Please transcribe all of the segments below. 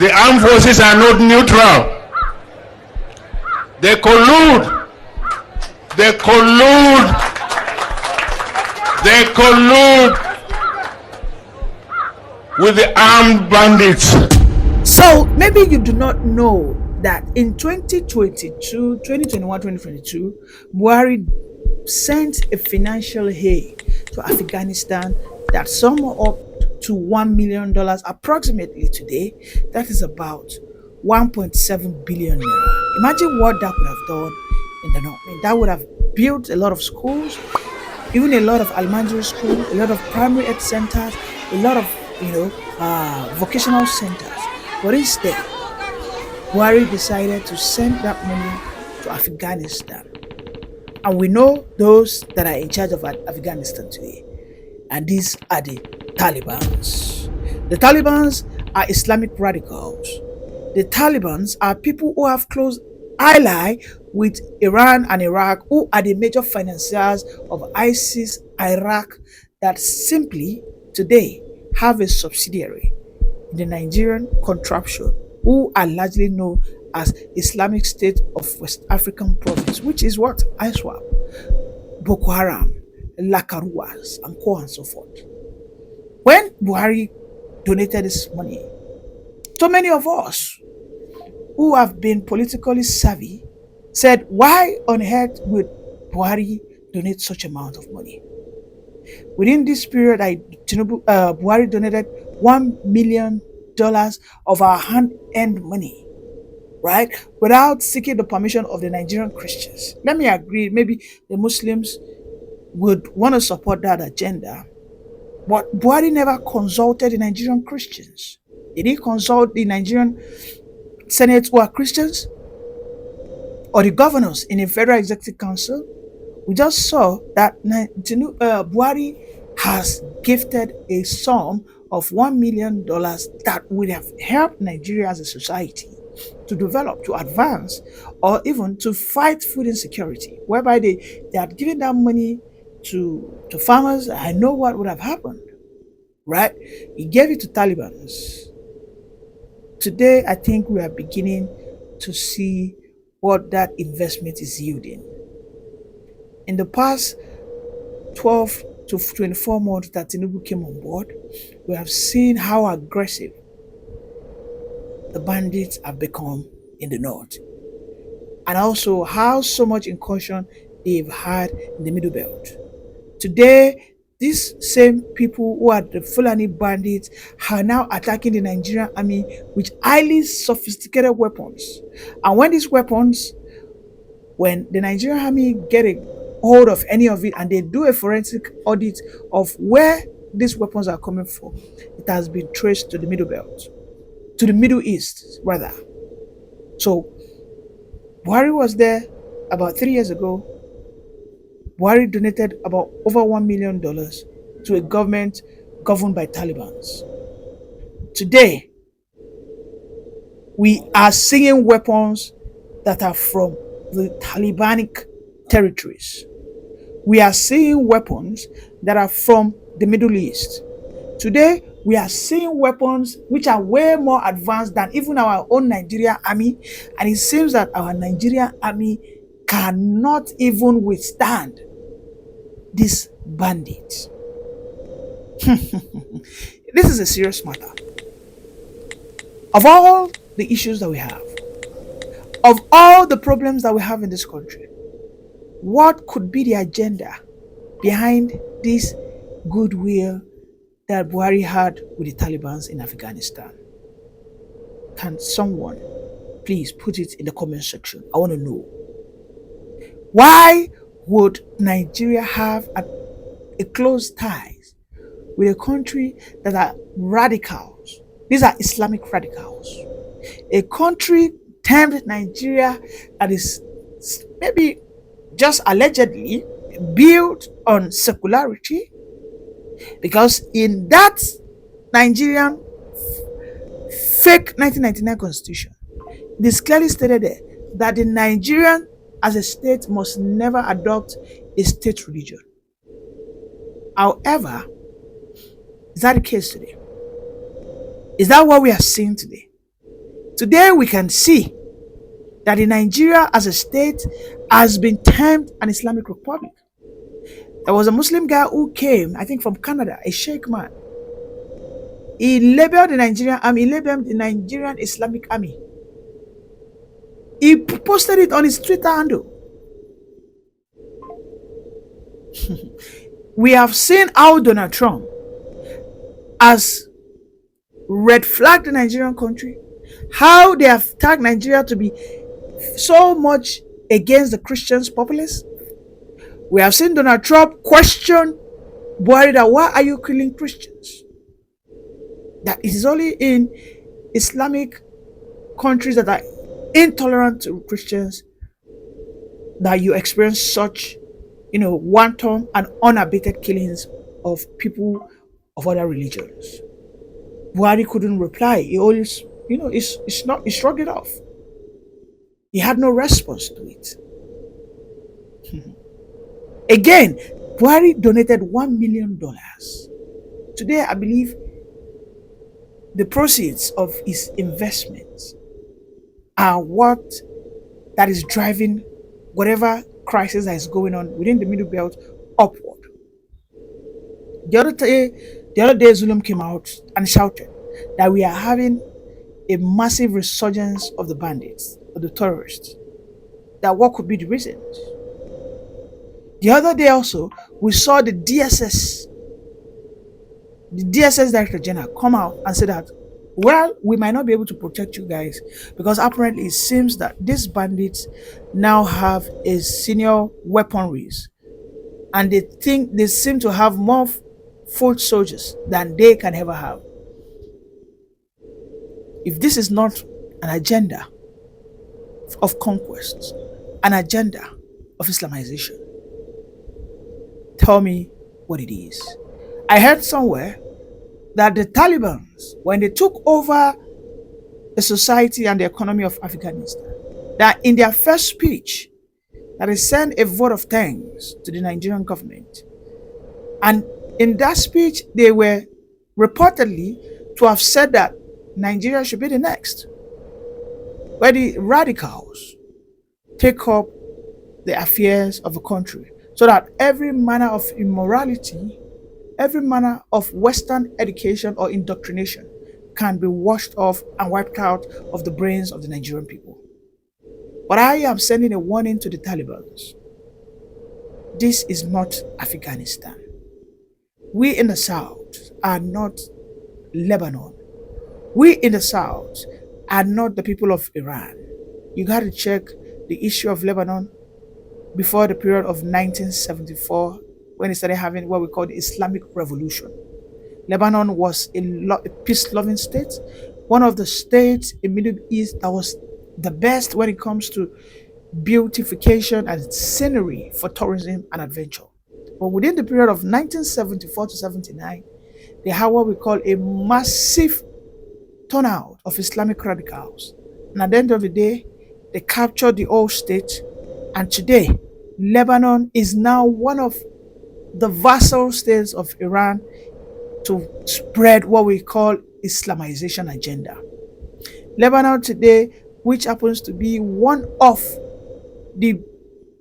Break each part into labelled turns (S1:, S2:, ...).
S1: The armed forces are not neutral. They collude. They collude. They collude with the armed bandits.
S2: So maybe you do not know that in 2022, Buhari sent a financial aid to Afghanistan that sum up to $1 million approximately today. That is about 1.7 billion naira. Imagine what that could have done in the north. I mean, that would have built a lot of schools, even a lot of elementary schools, a lot of primary health centers, a lot of vocational centers. But instead, Buhari decided to send that money to Afghanistan. And we know those that are in charge of Afghanistan today. And these are the Talibans. The Talibans are Islamic radicals. The Talibans are people who have close ally with Iran and Iraq, who are the major financiers of ISIS, Iraq, that simply today have a subsidiary in the Nigerian contraption, who are largely known as Islamic State of West African Province, which is what? ISWAP, Boko Haram, Lakaruas, and so on and so forth. When Buhari donated this money, so many of us who have been politically savvy said, why on earth would Buhari donate such amount of money? Within this period, Buhari donated $1 million of our hand-earned money, right? Without seeking the permission of the Nigerian Christians. Let me agree, maybe the Muslims would want to support that agenda, but Buhari never consulted the Nigerian Christians. Did he consult the Nigerian Senate who are Christians? Or the governors in the Federal Executive Council? We just saw that Buhari has gifted a sum of $1 million that would have helped Nigeria as a society to develop, to advance, or even to fight food insecurity, whereby they had given that money to farmers. I know what would have happened, right? He gave it to Talibans. Today, I think we are beginning to see what that investment is yielding. In the past 12 to 24 months that Tinubu came on board, we have seen how aggressive the bandits have become in the north, and also how so much incursion they've had in the middle belt. Today, these same people who are the Fulani bandits are now attacking the Nigerian army with highly sophisticated weapons. And when these weapons, when the Nigerian army get a hold of any of it and they do a forensic audit of where these weapons are coming from, it has been traced to the Middle Belt, to the Middle East, rather. So, Buhari was there about 3 years ago. Buhari donated about over $1 million to a government governed by Talibans. Today, we are seeing weapons that are from the Talibanic territories. We are seeing weapons that are from the Middle East. Today, we are seeing weapons which are way more advanced than even our own Nigerian army. And it seems that our Nigerian army cannot even withstand these bandits. This is a serious matter. Of all the issues that we have, of all the problems that we have in this country, what could be the agenda behind this goodwill that Buhari had with the Talibans in Afghanistan? Can someone please put it in the comment section? I want to know. Why would Nigeria have a close ties with a country that are radicals? These are Islamic radicals. A country termed Nigeria that is maybe just allegedly built on secularity, because in that Nigerian fake 1999 constitution, it is clearly stated there that the Nigerian as a state must never adopt a state religion. However, is that the case today? Is that what we are seeing today? Today we can see that in Nigeria as a state has been termed an Islamic republic. There was a Muslim guy who came, I think from Canada, a sheikh man. He labeled the Nigerian army, he labeled the Nigerian Islamic Army. He posted it on his Twitter handle. We have seen how Donald Trump has red flagged the Nigerian country, how they have tagged Nigeria to be so much against the Christians populace. We have seen Donald Trump question Buhari that why are you killing Christians? That it is only in Islamic countries that are intolerant to Christians that you experience such, wanton and unabated killings of people of other religions. Buhari couldn't reply. He always, he shrugged it off. He had no response to it. Again, Buhari donated $1 million. Today, I believe the proceeds of his investments are what that is driving whatever crisis that is going on within the Middle Belt upward. The other day, Zulum came out and shouted that we are having a massive resurgence of the bandits, of the terrorists. That what could be the reasons? The other day also, we saw the DSS Director General come out and say that, well, we might not be able to protect you guys because apparently it seems that these bandits now have a senior weaponries and they seem to have more foot soldiers than they can ever have. If this is not an agenda of conquest, an agenda of Islamization, tell me what it is. I heard somewhere that the Talibans, when they took over the society and the economy of Afghanistan, that in their first speech, that they sent a vote of thanks to the Nigerian government. And in that speech, they were reportedly to have said that Nigeria should be the next, where the radicals take up the affairs of the country, so that every manner of immorality, every manner of Western education or indoctrination can be washed off and wiped out of the brains of the Nigerian people. But I am sending a warning to the Talibans. This is not Afghanistan. We in the South are not Lebanon. We in the South are not the people of Iran. You got to check the issue of Lebanon before the period of 1974, when it started having what we call the Islamic Revolution. Lebanon was a peace-loving state, one of the states in Middle East that was the best when it comes to beautification and scenery for tourism and adventure. But within the period of 1974 to 79, they had what we call a massive turnout of Islamic radicals. And at the end of the day, they captured the whole state. And today, Lebanon is now one of the vassal states of Iran to spread what we call Islamization agenda. Lebanon today, which happens to be one of the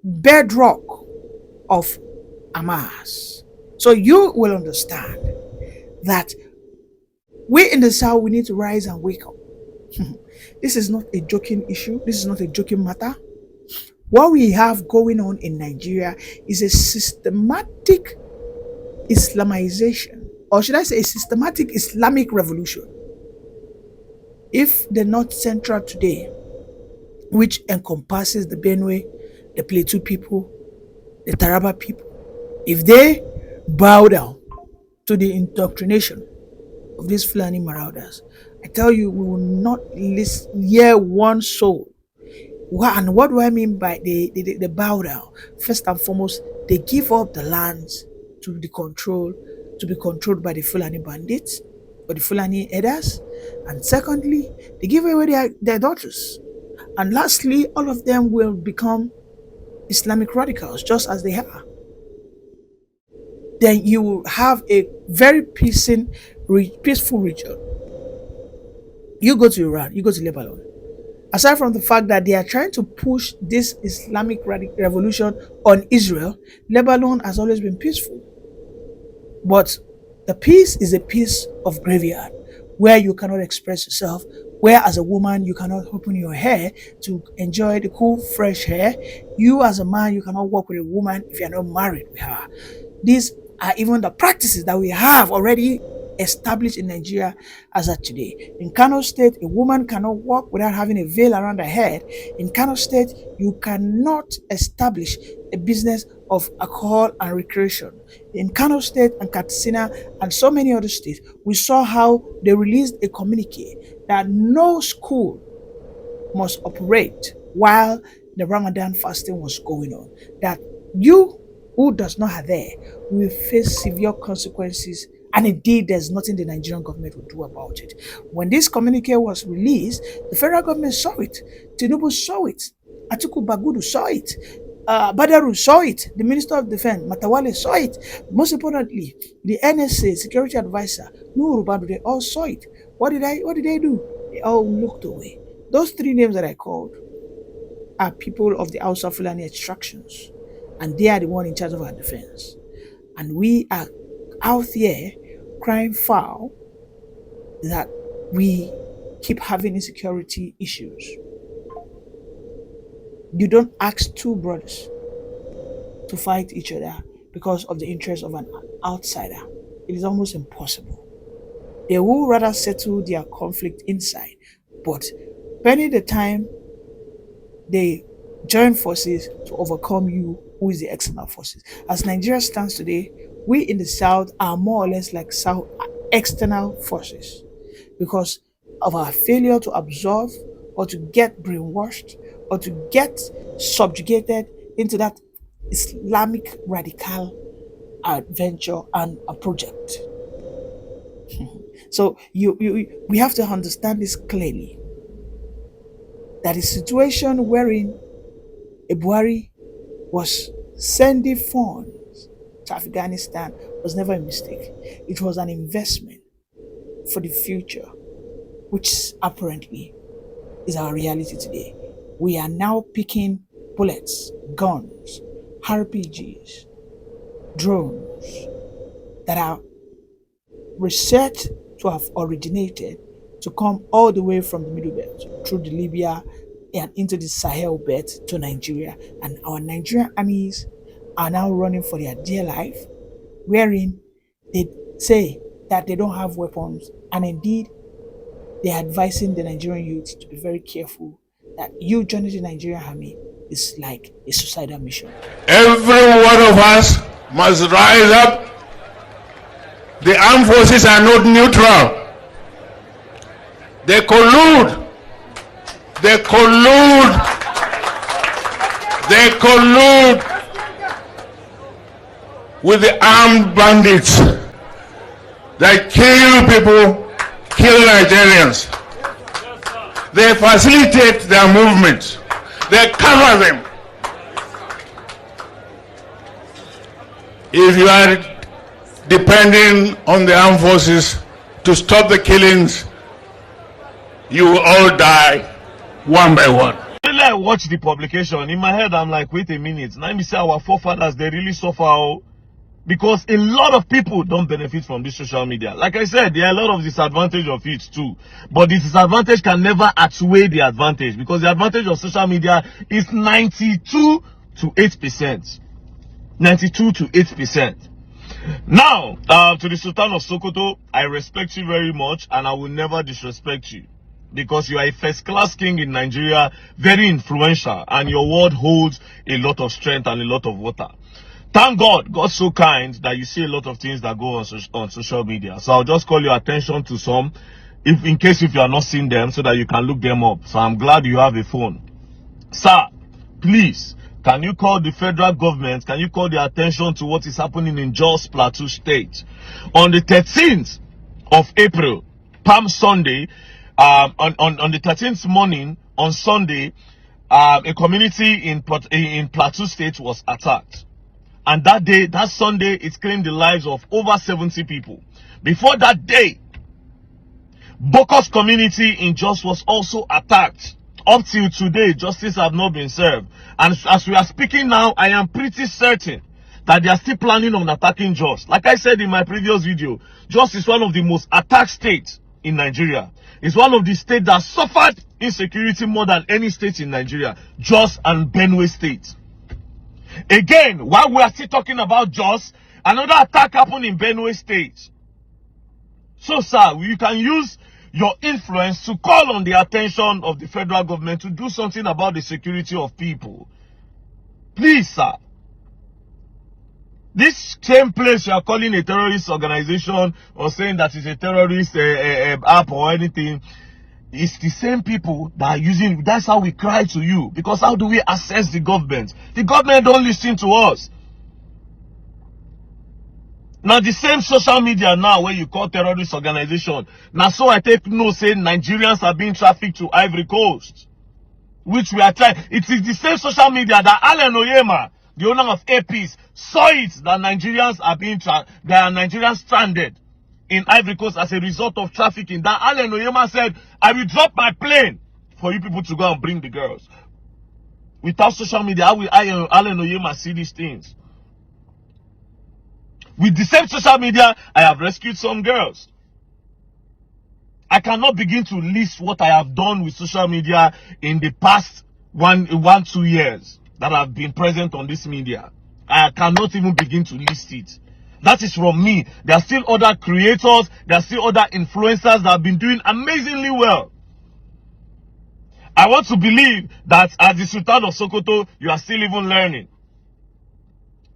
S2: bedrock of Hamas. So you will understand that we in the South, we need to rise and wake up. This is not a joking issue. This is not a joking matter. What we have going on in Nigeria is a systematic Islamization, or should I say a systematic Islamic revolution. If the North Central today, which encompasses the Benue, the Plateau people, the Taraba people, if they bow down to the indoctrination of these Fulani marauders, I tell you, we will not hear one soul. And what do I mean by the bow down? First and foremost, they give up the lands to be controlled by the Fulani bandits or the Fulani herders. And secondly, they give away their daughters. And lastly, all of them will become Islamic radicals, just as they are. Then you will have a very peaceful region. You go to Iran, you go to Lebanon. Aside from the fact that they are trying to push this Islamic revolution on Israel, Lebanon has always been peaceful. But the peace is a piece of graveyard where you cannot express yourself, where as a woman you cannot open your hair to enjoy the cool, fresh hair. You as a man, you cannot walk with a woman if you're not married with her. These are even the practices that we have already established in Nigeria as of today. In Kano State, a woman cannot walk without having a veil around her head. In Kano State, you cannot establish a business of alcohol and recreation. In Kano State and Katsina and so many other states, we saw how they released a communique that no school must operate while the Ramadan fasting was going on. That you who does not adhere will face severe consequences, and indeed there's nothing the Nigerian government will do about it. When this communique was released, the federal government saw it, Tinubu saw it, Atiku Bagudu saw it, Badaru saw it, the Minister of Defense, Matawale saw it. Most importantly, the NSA security advisor, Nuhu Rubadu, they all saw it. What did they do? They all looked away. Those three names that I called are people of the Hausa Fulani extractions, and they are the one in charge of our defense. And we are out here crying foul that we keep having insecurity issues. You don't ask two brothers to fight each other because of the interest of an outsider. It is almost impossible. They will rather settle their conflict inside, but pending the time they join forces to overcome you, who is the external forces. As Nigeria stands today, we in the South are more or less like South external forces because of our failure to absorb or to get brainwashed or to get subjugated into that Islamic radical adventure and a project. So we have to understand this clearly, that a situation wherein a Buhari was sending funds to Afghanistan was never a mistake. It was an investment for the future, which apparently is our reality today. We are now picking bullets, guns, RPGs, drones that are researched to have originated to come all the way from the Middle Belt through the Libya and into the Sahel belt to Nigeria. And our Nigerian armies are now running for their dear life, wherein they say that they don't have weapons, and indeed they are advising the Nigerian youth to be very careful that you joining the Nigerian army is like a suicidal mission.
S1: Every one of us must rise up. The armed forces are not neutral. They collude. They collude. They collude with the armed bandits that kill people, kill Nigerians. They facilitate their movements. They cover them. If you are depending on the armed forces to stop the killings, you will all die one by one.
S3: When I watch the publication, in my head I'm like, wait a minute, let me say our forefathers, they really suffer, because a lot of people don't benefit from this social media. Like I said, there are a lot of disadvantage of it too, but the disadvantage can never outweigh the advantage, because the advantage of social media is 92 to 8%. 92 to 8%. Now, to the Sultan of Sokoto, I respect you very much, and I will never disrespect you, because you are a first-class king in Nigeria, very influential, and your word holds a lot of strength and a lot of water. Thank God, God's so kind that you see a lot of things that go on social media. So I'll just call your attention to some, in case you are not seeing them, so that you can look them up. So I'm glad you have a phone. Sir, please, can you call the federal government? Can you call their attention to what is happening in Jos Plateau State? On the 13th of April, Palm Sunday, on the 13th morning, on Sunday, a community in Plateau State was attacked. And that day, that Sunday, it claimed the lives of over 70 people. Before that day, Boko's community in Jos was also attacked. Up till today, justice have not been served. And as we are speaking now, I am pretty certain that they are still planning on attacking Jos. Like I said in my previous video, Jos is one of the most attacked states in Nigeria. It's one of the states that suffered insecurity more than any state in Nigeria. Jos and Benue State. Again, while we are still talking about Jos, another attack happened in Benue State. So, sir, you can use your influence to call on the attention of the federal government to do something about the security of people. Please, sir. This same place you are calling a terrorist organization or saying that it's a terrorist app or anything, it's the same people that are using. That's how we cry to you. Because how do we assess the government? The government don't listen to us. Now the same social media now where you call terrorist organization. Now so I take no say Nigerians are being trafficked to Ivory Coast. Which we are trying. It is the same social media that Alan Oyema, the owner of APs, saw it that Nigerians are being there are Nigerians stranded in Ivory Coast as a result of trafficking. That Alan Oyema said, I will drop my plane for you people to go and bring the girls. Without social media, how will Alan Oyema see these things? With the same social media, I have rescued some girls. I cannot begin to list what I have done with social media in the past 2 years that I've been present on this media. I cannot even begin to list it. That is from me. There are still other creators, there are still other influencers that have been doing amazingly well. I want to believe that as the Sultan of Sokoto, you are still even learning.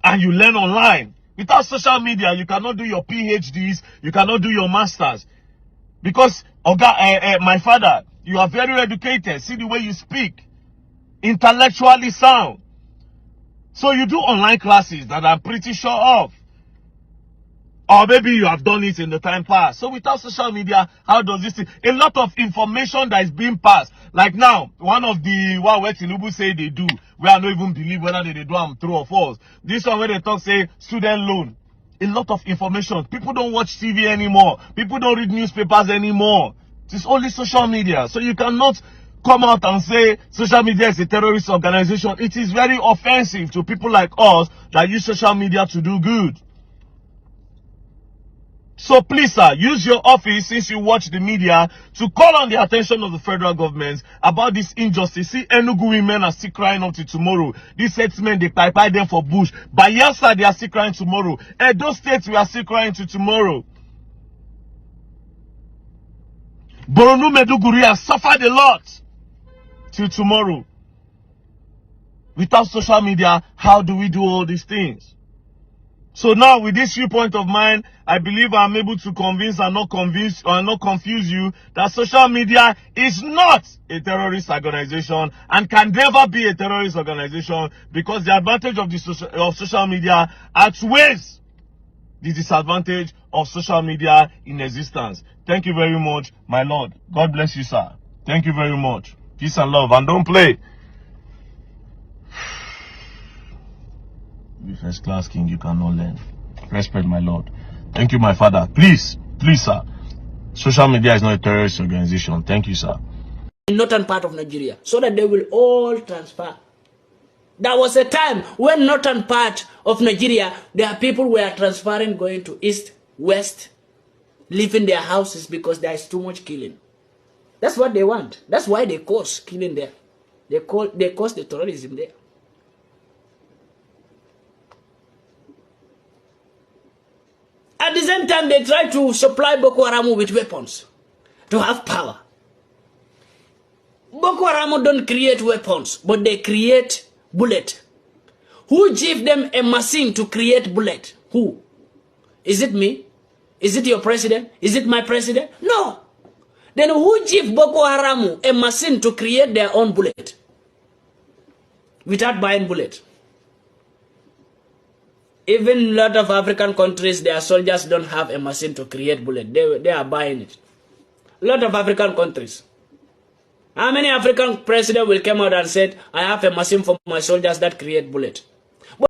S3: And you learn online. Without social media, you cannot do your PhDs, you cannot do your masters. Because, my father, you are very educated. See the way you speak. Intellectually sound. So you do online classes that I'm pretty sure of. Or maybe you have done it in the time past. So without social media, how does this thing? A lot of information that is being passed. Like now, one of the what Tinubu say they do, where I don't even believe whether they do them true or false. This one where they talk say student loan. A lot of information. People don't watch TV anymore. People don't read newspapers anymore. It's only social media. So you cannot come out and say social media is a terrorist organization. It is very offensive to people like us that use social media to do good. So please, sir, use your office, since you watch the media, to call on the attention of the federal government about this injustice. See, Enugu women are still crying up to tomorrow. These herdsmen, they type them for bush. Bayelsa, they are still crying tomorrow. Edo State, we are still crying to tomorrow. Borno Meduguri has suffered a lot till tomorrow. Without social media, how do we do all these things? So now, with this viewpoint of mine, I believe I'm able to convince and not confuse you that social media is not a terrorist organization and can never be a terrorist organization, because the advantage of social media outweighs the disadvantage of social media in existence. Thank you very much, my Lord. God bless you, sir. Thank you very much. Peace and love, and don't play. Be first class king, you cannot learn. Respect, my Lord. Thank you, my father. Please, sir. Social media is not a terrorist organization. Thank you, sir.
S4: In northern part of Nigeria, so that they will all transfer. There was a time when northern part of Nigeria, there are people were transferring, going to east, west, leaving their houses because there is too much killing. That's what they want. That's why they cause killing there. They cause the terrorism there. At the same time, they try to supply Boko Haram with weapons to have power. Boko Haram don't create weapons, but they create bullet. Who gave them a machine to create bullet? Who? Is it me? Is it your president? Is it my president? No. Then who gave Boko Haram a machine to create their own bullet without buying bullet? Even a lot of African countries, their soldiers don't have a machine to create bullet. They are buying it. A lot of African countries. How many African presidents will come out and say, I have a machine for my soldiers that create bullet?